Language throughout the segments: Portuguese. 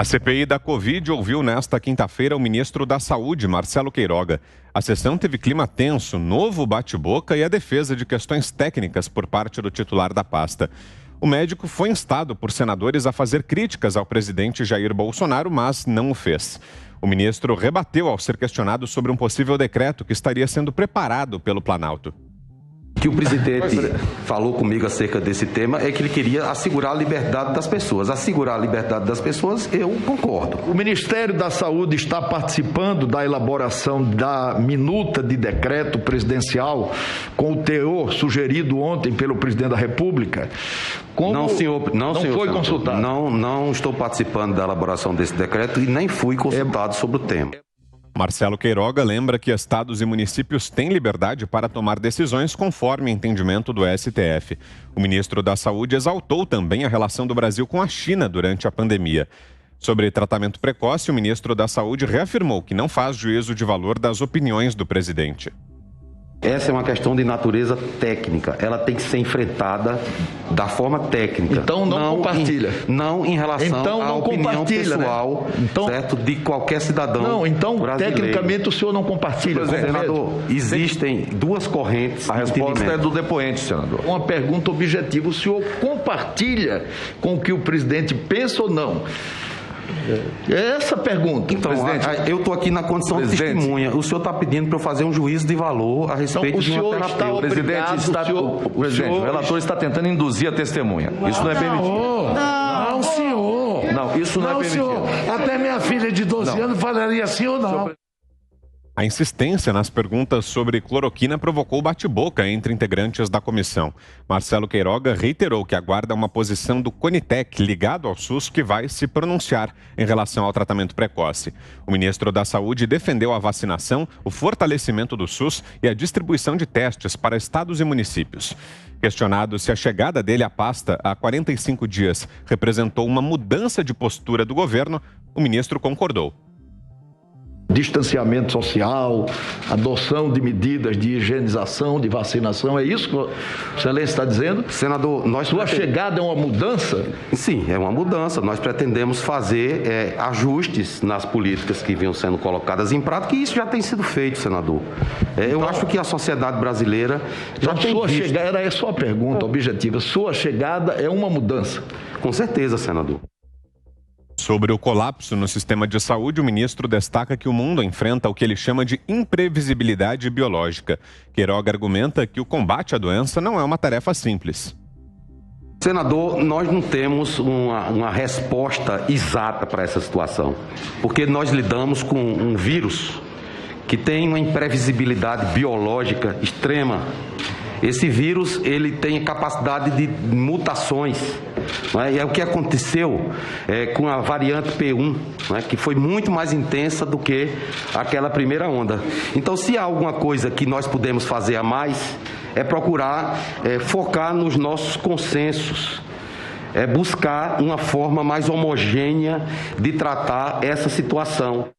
A CPI da Covid ouviu nesta quinta-feira o ministro da Saúde, Marcelo Queiroga. A sessão teve clima tenso, novo bate-boca e a defesa de questões técnicas por parte do titular da pasta. O médico foi instado por senadores a fazer críticas ao presidente Jair Bolsonaro, mas não o fez. O ministro rebateu ao ser questionado sobre um possível decreto que estaria sendo preparado pelo Planalto. O que o presidente falou comigo acerca desse tema é que ele queria assegurar a liberdade das pessoas. Assegurar a liberdade das pessoas, eu concordo. O Ministério da Saúde está participando da elaboração da minuta de decreto presidencial com o teor sugerido ontem pelo presidente da República. Não, senhor, não foi senador, consultado. Não estou participando da elaboração desse decreto e nem fui consultado sobre o tema. Marcelo Queiroga lembra que estados e municípios têm liberdade para tomar decisões conforme entendimento do STF. O ministro da Saúde exaltou também a relação do Brasil com a China durante a pandemia. Sobre tratamento precoce, o ministro da Saúde reafirmou que não faz juízo de valor das opiniões do presidente. Essa é uma questão de natureza técnica. Ela tem que ser enfrentada da forma técnica. Então não compartilha. Não em relação à opinião pessoal, né? Então, certo, de qualquer cidadão. Não, então brasileiro. Tecnicamente o senhor não compartilha. Senador, existem duas correntes. A resposta é do depoente, senador. Uma pergunta objetiva: o senhor compartilha com o que o presidente pensa ou não? É essa a pergunta. Então, eu estou aqui na condição de testemunha. O senhor está pedindo para eu fazer um juízo de valor a respeito de uma terapia. O relator está tentando induzir a testemunha. Isso não é permitido. Não, senhor. Não, isso não é permitido. Senhor. Até minha filha de 12 anos falaria sim ou não. A insistência nas perguntas sobre cloroquina provocou bate-boca entre integrantes da comissão. Marcelo Queiroga reiterou que aguarda uma posição do Conitec ligado ao SUS que vai se pronunciar em relação ao tratamento precoce. O ministro da Saúde defendeu a vacinação, o fortalecimento do SUS e a distribuição de testes para estados e municípios. Questionado se a chegada dele à pasta há 45 dias representou uma mudança de postura do governo, o ministro concordou. Distanciamento social, adoção de medidas de higienização, de vacinação, é isso que o excelência está dizendo? Senador, sua chegada é uma mudança? Sim, é uma mudança. Nós pretendemos fazer ajustes nas políticas que vinham sendo colocadas em prática e isso já tem sido feito, senador. Eu acho que a sociedade brasileira já tem visto. Era só a pergunta objetiva. Sua chegada é uma mudança? Com certeza, senador. Sobre o colapso no sistema de saúde, o ministro destaca que o mundo enfrenta o que ele chama de imprevisibilidade biológica. Queiroga argumenta que o combate à doença não é uma tarefa simples. Senador, nós não temos uma resposta exata para essa situação, porque nós lidamos com um vírus que tem uma imprevisibilidade biológica extrema. Esse vírus, ele tem capacidade de mutações. Né? E é o que aconteceu com a variante P1, né? Que foi muito mais intensa do que aquela primeira onda. Então, se há alguma coisa que nós podemos fazer a mais, é procurar focar nos nossos consensos, buscar uma forma mais homogênea de tratar essa situação.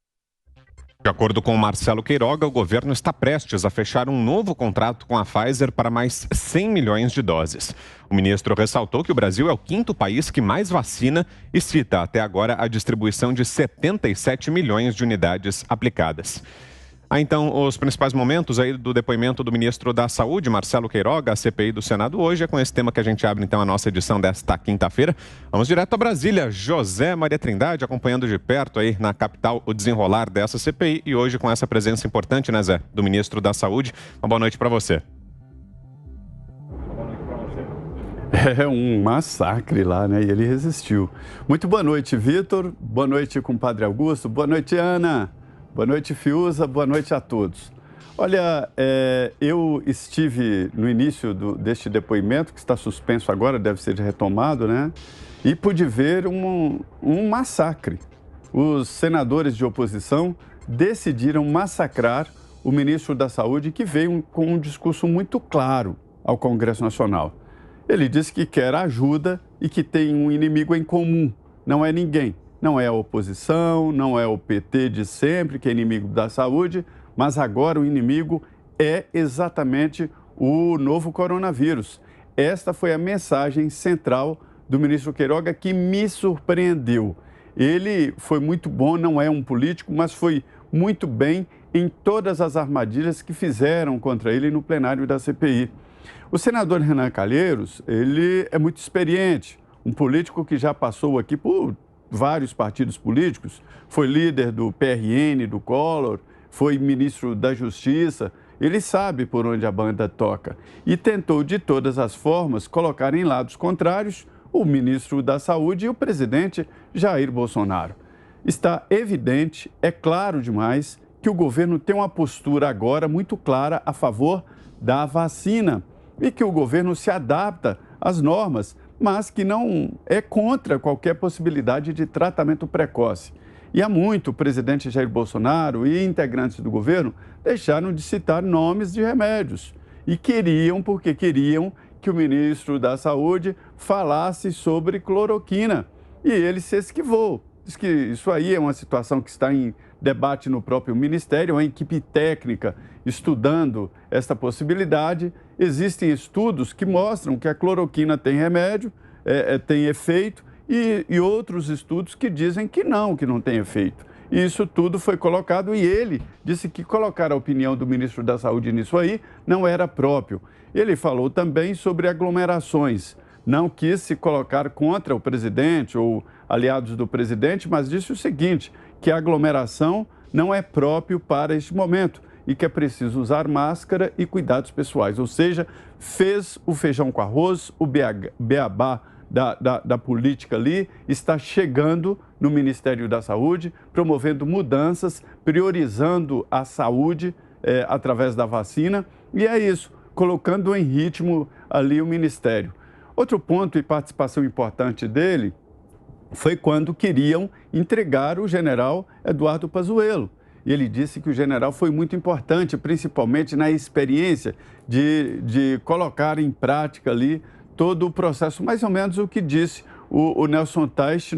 De acordo com Marcelo Queiroga, o governo está prestes a fechar um novo contrato com a Pfizer para mais 100 milhões de doses. O ministro ressaltou que o Brasil é o quinto país que mais vacina e cita até agora a distribuição de 77 milhões de unidades aplicadas. Então, os principais momentos aí do depoimento do ministro da Saúde, Marcelo Queiroga, a CPI do Senado. Hoje é com esse tema que a gente abre, então, a nossa edição desta quinta-feira. Vamos direto a Brasília. José Maria Trindade acompanhando de perto aí na capital o desenrolar dessa CPI. E hoje com essa presença importante, né, Zé, do ministro da Saúde. Uma boa noite para você. É um massacre lá, né? E ele resistiu. Muito boa noite, Vitor. Boa noite, compadre Augusto. Boa noite, Ana. Boa noite, Fiuza. Boa noite a todos. Olha, eu estive no início deste depoimento, que está suspenso agora, deve ser retomado, né? E pude ver um massacre. Os senadores de oposição decidiram massacrar o ministro da Saúde, que veio com um discurso muito claro ao Congresso Nacional. Ele disse que quer ajuda e que tem um inimigo em comum, não é ninguém. Não é a oposição, não é o PT de sempre, que é inimigo da saúde, mas agora o inimigo é exatamente o novo coronavírus. Esta foi a mensagem central do ministro Queiroga que me surpreendeu. ele foi muito bom, não é um político, mas foi muito bem em todas as armadilhas que fizeram contra ele no plenário da CPI. O senador Renan Calheiros, ele é muito experiente, um político que já passou aqui por vários partidos políticos, foi líder do PRN, do Collor, foi ministro da Justiça, ele sabe por onde a banda toca e tentou de todas as formas colocar em lados contrários o ministro da Saúde e o presidente Jair Bolsonaro. Está evidente, é claro demais, que o governo tem uma postura agora muito clara a favor da vacina e que o governo se adapta às normas, mas que não é contra qualquer possibilidade de tratamento precoce. E há muito o presidente Jair Bolsonaro e integrantes do governo deixaram de citar nomes de remédios e porque queriam que o ministro da Saúde falasse sobre cloroquina. E ele se esquivou. Diz que isso aí é uma situação que está em debate no próprio Ministério, uma equipe técnica estudando esta possibilidade. Existem estudos que mostram que a cloroquina tem remédio, tem efeito, e outros estudos que dizem que não tem efeito. E isso tudo foi colocado e ele disse que colocar a opinião do ministro da Saúde nisso aí não era próprio. Ele falou também sobre aglomerações. Não quis se colocar contra o presidente ou aliados do presidente, mas disse o seguinte, que a aglomeração não é próprio para este momento e que é preciso usar máscara e cuidados pessoais. Ou seja, fez o feijão com arroz, o beabá da política ali, está chegando no Ministério da Saúde, promovendo mudanças, priorizando a saúde através da vacina, e é isso, colocando em ritmo ali o Ministério. Outro ponto e participação importante dele foi quando queriam entregar o general Eduardo Pazuello. E ele disse que o general foi muito importante, principalmente na experiência de colocar em prática ali todo o processo, mais ou menos o que disse o Nelson Teich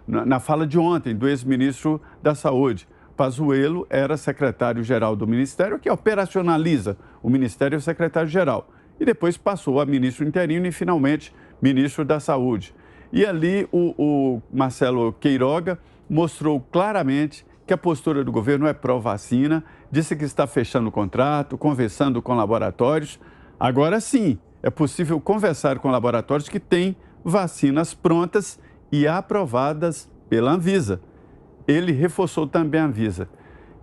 na fala de ontem, do ex-ministro da Saúde. Pazuello era secretário-geral do Ministério, que operacionaliza o Ministério, secretário-geral. E depois passou a ministro interino e, finalmente, ministro da Saúde. E ali o Marcelo Queiroga mostrou claramente que a postura do governo é pró-vacina, disse que está fechando o contrato, conversando com laboratórios. Agora sim, é possível conversar com laboratórios que têm vacinas prontas e aprovadas pela Anvisa. Ele reforçou também a Anvisa.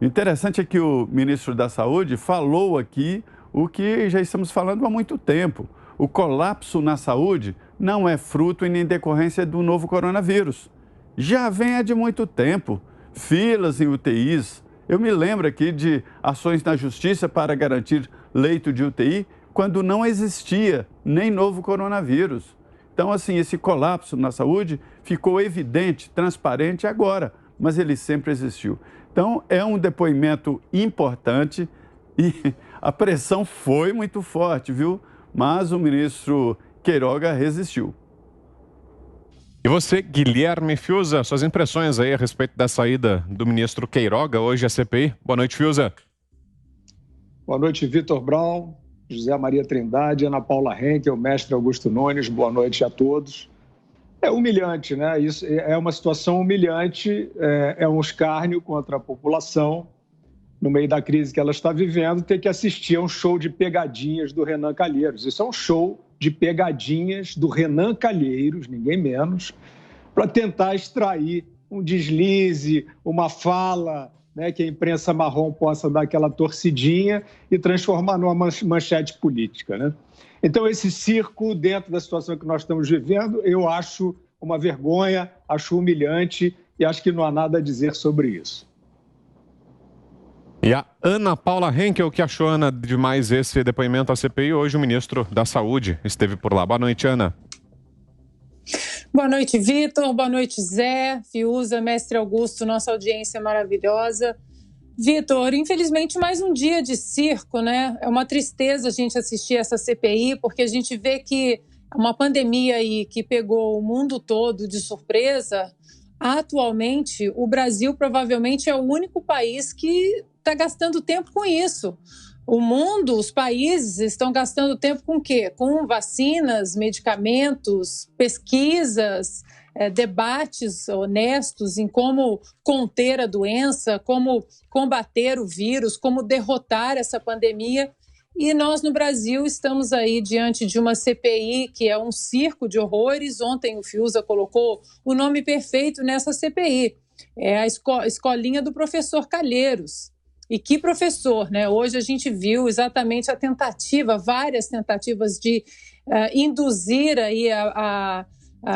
O interessante é que o ministro da Saúde falou aqui o que já estamos falando há muito tempo. O colapso na saúde não é fruto e nem decorrência do novo coronavírus. Já vem há de muito tempo. Filas em UTIs. Eu me lembro aqui de ações na justiça para garantir leito de UTI quando não existia nem novo coronavírus. Então, assim, esse colapso na saúde ficou evidente, transparente agora, mas ele sempre existiu. Então, é um depoimento importante e a pressão foi muito forte, viu? Mas o ministro Queiroga resistiu. E você, Guilherme Fiuza, suas impressões aí a respeito da saída do ministro Queiroga hoje à CPI? Boa noite, Fiuza. Boa noite, Vitor Brown, José Maria Trindade, Ana Paula Henkel, mestre Augusto Nunes, boa noite a todos. É humilhante, né? Isso é uma situação humilhante, é um escárnio contra a população, no meio da crise que ela está vivendo, ter que assistir a um show de pegadinhas do Renan Calheiros. Isso é um show de pegadinhas do Renan Calheiros, ninguém menos, para tentar extrair um deslize, uma fala, né, que a imprensa marrom possa dar aquela torcidinha e transformar numa manchete política, né? Então, esse circo, dentro da situação que nós estamos vivendo, eu acho uma vergonha, acho humilhante e acho que não há nada a dizer sobre isso. E a Ana Paula Henkel, o que achou, Ana, de mais esse depoimento à CPI? Hoje o ministro da Saúde esteve por lá. Boa noite, Ana. Boa noite, Vitor. Boa noite, Zé, Fiuza, mestre Augusto, nossa audiência maravilhosa. Vitor, infelizmente mais um dia de circo, né? É uma tristeza a gente assistir essa CPI, porque a gente vê que uma pandemia aí que pegou o mundo todo de surpresa. Atualmente, o Brasil provavelmente é o único país que está gastando tempo com isso. O mundo, os países estão gastando tempo com o quê? Com vacinas, medicamentos, pesquisas, debates honestos em como conter a doença, como combater o vírus, como derrotar essa pandemia. E nós, no Brasil, estamos aí diante de uma CPI que é um circo de horrores. Ontem o Fiuza colocou o nome perfeito nessa CPI. É a escolinha do professor Calheiros. E que professor, né? Hoje a gente viu exatamente a tentativa, várias tentativas de induzir aí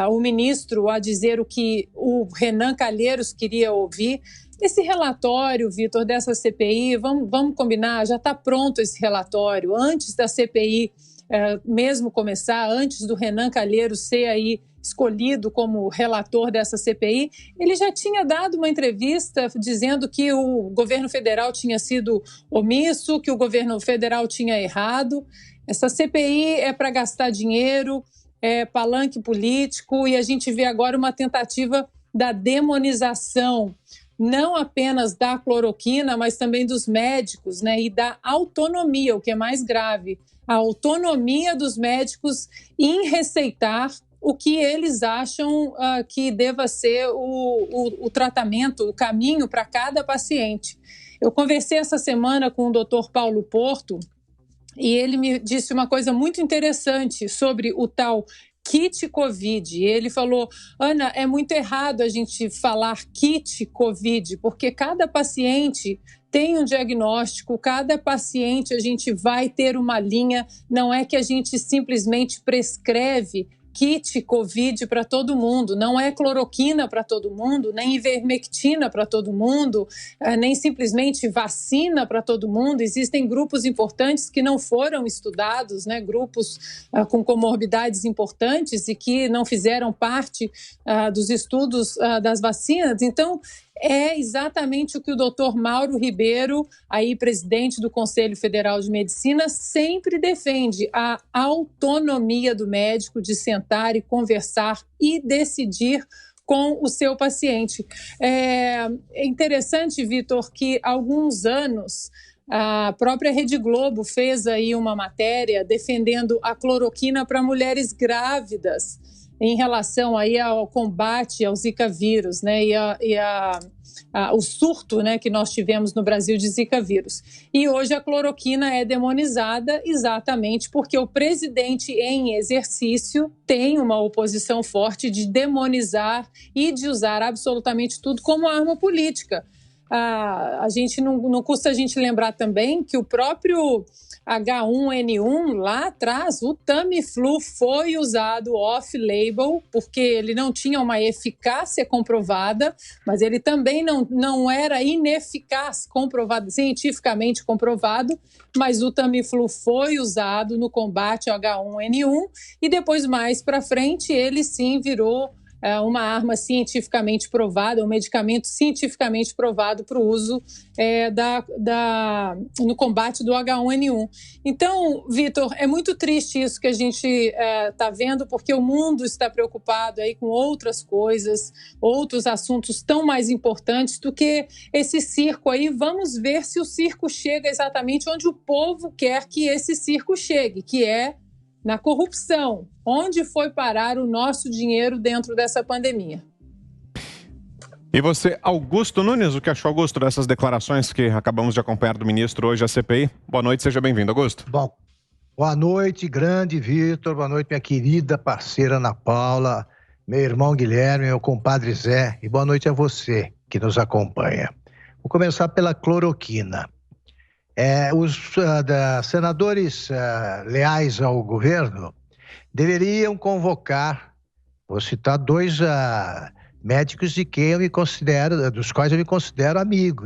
o ministro a dizer o que o Renan Calheiros queria ouvir. Esse relatório, Vitor, dessa CPI, vamos combinar, já está pronto esse relatório. Antes da CPI mesmo começar, antes do Renan Calheiros ser aí escolhido como relator dessa CPI, ele já tinha dado uma entrevista dizendo que o governo federal tinha sido omisso, que o governo federal tinha errado. Essa CPI é para gastar dinheiro, é palanque político, e a gente vê agora uma tentativa da demonização, não apenas da cloroquina, mas também dos médicos, né, e da autonomia, o que é mais grave, a autonomia dos médicos em receitar o que eles acham que deva ser o tratamento, o caminho para cada paciente. Eu conversei essa semana com o Dr. Paulo Porto e ele me disse uma coisa muito interessante sobre o tal kit Covid. Ele falou: Ana, é muito errado a gente falar kit Covid, porque cada paciente tem um diagnóstico, cada paciente a gente vai ter uma linha, não é que a gente simplesmente prescreve kit Covid para todo mundo, não é cloroquina para todo mundo, nem ivermectina para todo mundo, nem simplesmente vacina para todo mundo. Existem grupos importantes que não foram estudados, né? Grupos com comorbidades importantes e que não fizeram parte dos estudos das vacinas. Então, é exatamente o que o doutor Mauro Ribeiro, aí presidente do Conselho Federal de Medicina, sempre defende: a autonomia do médico de sentar e conversar e decidir com o seu paciente. É interessante, Vitor, que há alguns anos a própria Rede Globo fez aí uma matéria defendendo a cloroquina para mulheres grávidas em relação aí ao combate ao Zika vírus, né, o surto, né, que nós tivemos no Brasil de Zika vírus. E hoje a cloroquina é demonizada exatamente porque o presidente em exercício tem uma oposição forte de demonizar e de usar absolutamente tudo como arma política. A gente não custa a gente lembrar também que o próprio H1N1 lá atrás, o Tamiflu, foi usado off-label porque ele não tinha uma eficácia comprovada, mas ele também não era ineficaz, comprovado, cientificamente comprovado, mas o Tamiflu foi usado no combate ao H1N1 e depois, mais para frente, ele sim virou uma arma cientificamente provada, um medicamento cientificamente provado para o uso no combate do H1N1. Então, Vitor, é muito triste isso que a gente está vendo, porque o mundo está preocupado aí com outras coisas, outros assuntos tão mais importantes do que esse circo aí. Vamos ver se o circo chega exatamente onde o povo quer que esse circo chegue, que é na corrupção. Onde foi parar o nosso dinheiro dentro dessa pandemia? E você, Augusto Nunes, o que achou, Augusto, dessas declarações que acabamos de acompanhar do ministro hoje à CPI? Boa noite, seja bem-vindo, Augusto. Bom, boa noite, grande Vitor, boa noite, minha querida parceira Ana Paula, meu irmão Guilherme, meu compadre Zé, e boa noite a você que nos acompanha. Vou começar pela cloroquina. Os senadores leais ao governo deveriam convocar, vou citar dois médicos de quem eu me considero, dos quais eu me considero amigo,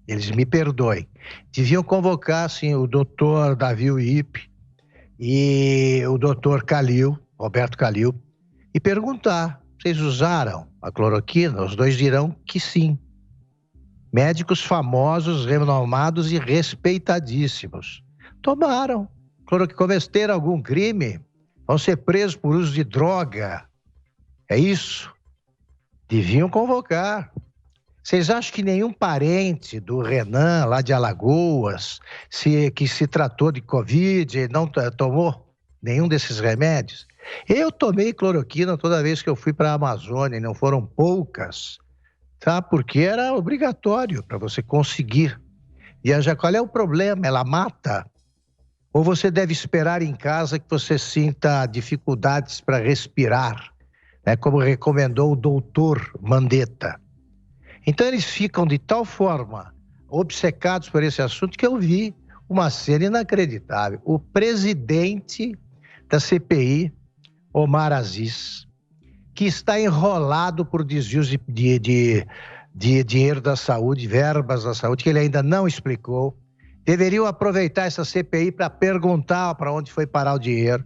eles me perdoem. Deviam convocar, assim, o doutor Davi Uip e o doutor Calil, Roberto Calil, e perguntar: vocês usaram a cloroquina? Os dois dirão que sim. Médicos famosos, renomados e respeitadíssimos. Tomaram. Cometeram algum crime? Vão ser presos por uso de droga? É isso? Deviam convocar. Vocês acham que nenhum parente do Renan, lá de Alagoas, que se tratou de Covid, não tomou? nenhum desses remédios. Eu tomei cloroquina toda vez que eu fui para a Amazônia, e não foram poucas, tá? Porque era obrigatório para você conseguir viajar. Qual é o problema? Ela mata? Ou você deve esperar em casa que você sinta dificuldades para respirar, né? Como recomendou o doutor Mandetta. Então eles ficam de tal forma obcecados por esse assunto que eu vi uma cena inacreditável. O presidente da CPI, Omar Aziz, que está enrolado por desvios de dinheiro da saúde, verbas da saúde, que ele ainda não explicou. Deveriam aproveitar essa CPI para perguntar para onde foi parar o dinheiro.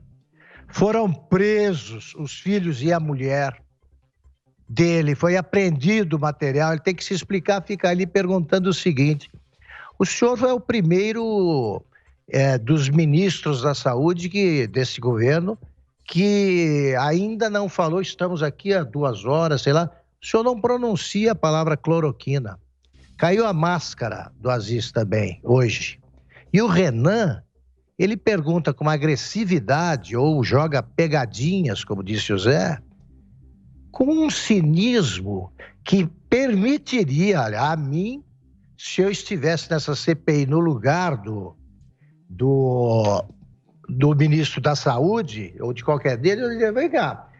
Foram presos os filhos e a mulher dele, foi apreendido o material, ele tem que se explicar, fica ali perguntando o seguinte: o senhor foi o primeiro dos ministros da saúde desse governo que ainda não falou, estamos aqui há 2 horas, sei lá, o senhor não pronuncia a palavra cloroquina. Caiu a máscara do Aziz também, hoje. E o Renan, ele pergunta com uma agressividade, ou joga pegadinhas, como disse o Zé, com um cinismo que permitiria, a mim, se eu estivesse nessa CPI no lugar do ministro da Saúde, ou de qualquer dele, eu diria, vem cá,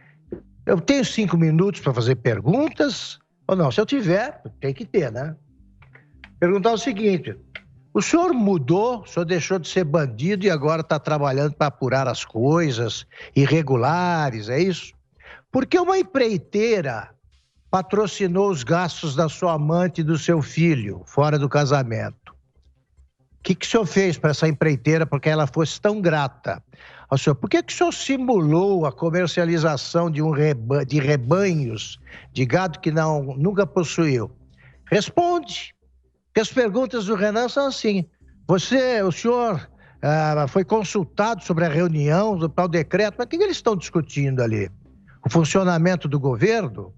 eu tenho 5 minutos para fazer perguntas, ou não? Se eu tiver, tem que ter, né? Perguntar o seguinte: o senhor mudou, o senhor deixou de ser bandido e agora está trabalhando para apurar as coisas irregulares, é isso? Porque uma empreiteira patrocinou os gastos da sua amante e do seu filho, fora do casamento. O que o senhor fez para essa empreiteira para que ela fosse tão grata ao senhor? Por que o senhor simulou a comercialização de rebanhos de gado que nunca possuiu? Responde. Porque as perguntas do Renan são assim: o senhor foi consultado sobre a reunião do tal decreto, mas o que eles estão discutindo ali? O funcionamento do governo?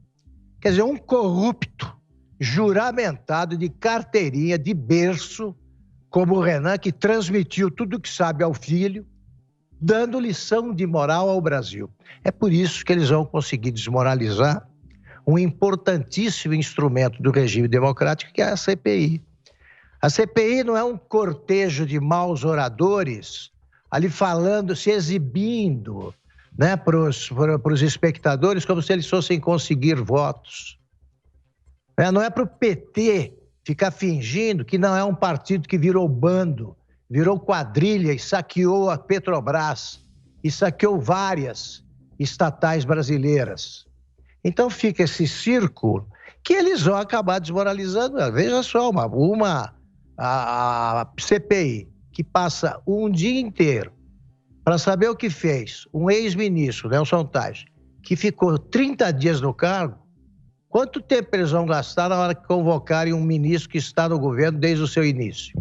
Quer dizer, um corrupto, juramentado de carteirinha, de berço, como o Renan, que transmitiu tudo o que sabe ao filho, dando lição de moral ao Brasil. É por isso que eles vão conseguir desmoralizar um importantíssimo instrumento do regime democrático, que é a CPI. A CPI não é um cortejo de maus oradores ali falando, se exibindo, né, para os espectadores como se eles fossem conseguir votos. Não é para o PT ficar fingindo que não é um partido que virou bando, virou quadrilha e saqueou a Petrobras e saqueou várias estatais brasileiras. Então fica esse círculo que eles vão acabar desmoralizando. Veja só, a CPI que passa um dia inteiro para saber o que fez um ex-ministro, Nelson Tais, que ficou 30 dias no cargo. Quanto tempo eles vão gastar na hora que convocarem um ministro que está no governo desde o seu início?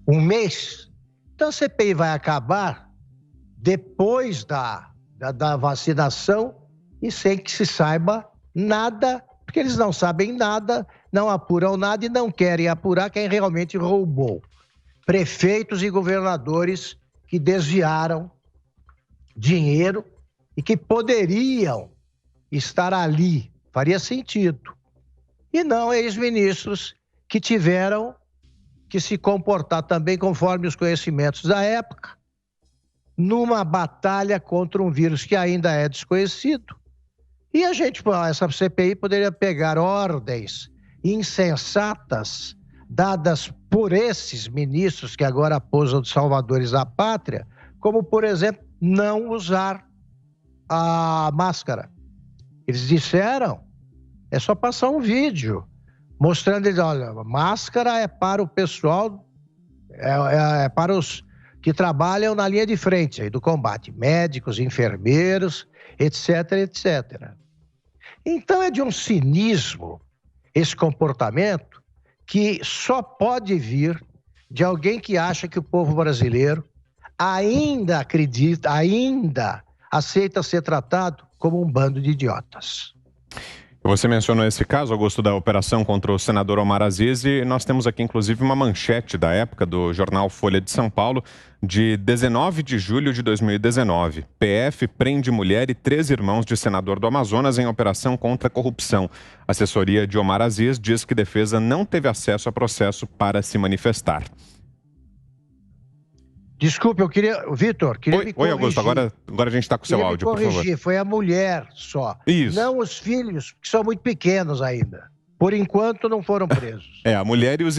1 mês? Então a CPI vai acabar depois da vacinação e sem que se saiba nada, porque eles não sabem nada, não apuram nada e não querem apurar quem realmente roubou. Prefeitos e governadores que desviaram dinheiro e que poderiam estar ali, faria sentido. E não ex-ministros que tiveram que se comportar também conforme os conhecimentos da época, numa batalha contra um vírus que ainda é desconhecido. E essa CPI poderia pegar ordens insensatas dadas por esses ministros que agora posam de salvadores da pátria, como, por exemplo, não usar a máscara. Eles disseram, é só passar um vídeo mostrando, olha, a máscara é para o pessoal, é para os que trabalham na linha de frente aí do combate, médicos, enfermeiros, etc, etc. Então é de um cinismo esse comportamento que só pode vir de alguém que acha que o povo brasileiro ainda acredita, ainda aceita ser tratado como um bando de idiotas. Você mencionou esse caso, Augusto, da operação contra o senador Omar Aziz, e nós temos aqui, inclusive, uma manchete da época do jornal Folha de São Paulo, de 19 de julho de 2019. PF prende mulher e 3 irmãos de senador do Amazonas em operação contra a corrupção. A assessoria de Omar Aziz diz que defesa não teve acesso a processo para se manifestar. Desculpe, Vitor, queria me corrigir. Oi, Augusto, agora a gente está com o seu áudio, por favor. Foi a mulher só. Isso. Não os filhos, que são muito pequenos ainda. Por enquanto, não foram presos. A mulher e os